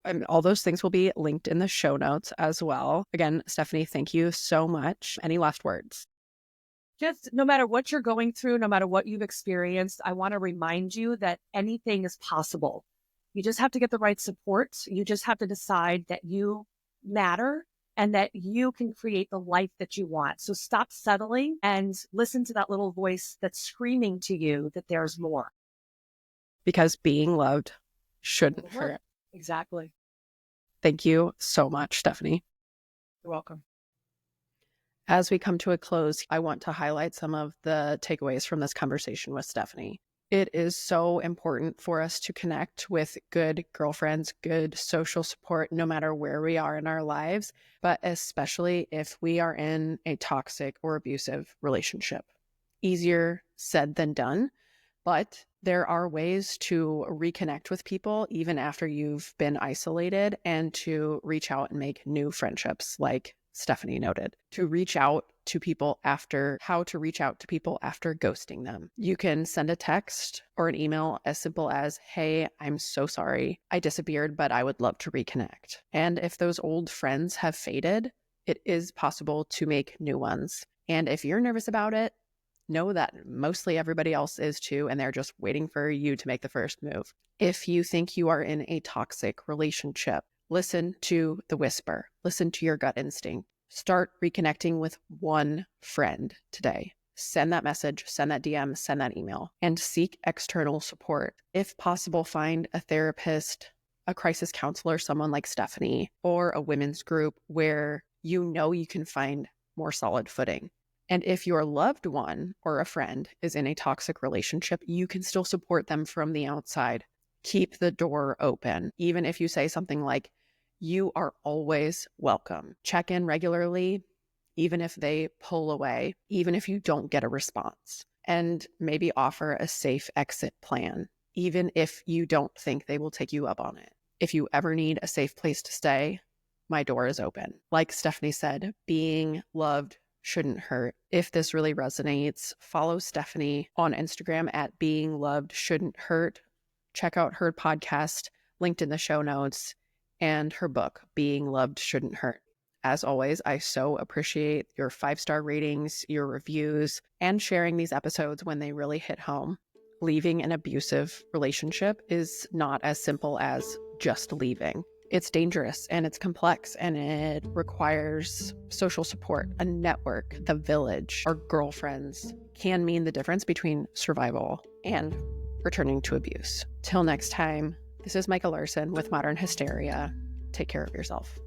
And all those things will be linked in the show notes as well. Again, Stephanie, thank you so much. Any last words? Just no matter what you're going through, no matter what you've experienced, I want to remind you that anything is possible. You just have to get the right support. You just have to decide that you matter and that you can create the life that you want. So stop settling and listen to that little voice that's screaming to you that there's more. Because being loved shouldn't hurt. Exactly. Thank you so much, Stephanie. You're welcome. As we come to a close, I want to highlight some of the takeaways from this conversation with Stephanie. It is so important for us to connect with good girlfriends, good social support, no matter where we are in our lives, but especially if we are in a toxic or abusive relationship. Easier said than done, but there are ways to reconnect with people even after you've been isolated and to reach out and make new friendships, like Stephanie noted, to reach out to people after how to reach out to people after ghosting them. You can send a text or an email as simple as, "Hey, I'm so sorry I disappeared, but I would love to reconnect." And if those old friends have faded, it is possible to make new ones. And if you're nervous about it, know that mostly everybody else is too, and they're just waiting for you to make the first move. If you think you are in a toxic relationship, listen to the whisper. Listen to your gut instinct. Start reconnecting with one friend today. Send that message, send that DM, send that email, and seek external support. If possible, find a therapist, a crisis counselor, someone like Stephanie, or a women's group where you know you can find more solid footing. And if your loved one or a friend is in a toxic relationship, you can still support them from the outside. Keep the door open. Even if you say something like, "You are always welcome." Check in regularly, even if they pull away, even if you don't get a response. And maybe offer a safe exit plan, even if you don't think they will take you up on it. If you ever need a safe place to stay, my door is open. Like Stephanie said, being loved shouldn't hurt. If this really resonates, follow Stephanie on Instagram at Being Loved Shouldn't Hurt. Check out her podcast linked in the show notes and her book, Being Loved Shouldn't Hurt. As always, I so appreciate your 5-star ratings, your reviews, and sharing these episodes when they really hit home. Leaving an abusive relationship is not as simple as just leaving. It's dangerous and it's complex and it requires social support, a network, the village, or girlfriends can mean the difference between survival and returning to abuse. Till next time, this is Micah Larson with Modern Hysteria. Take care of yourself.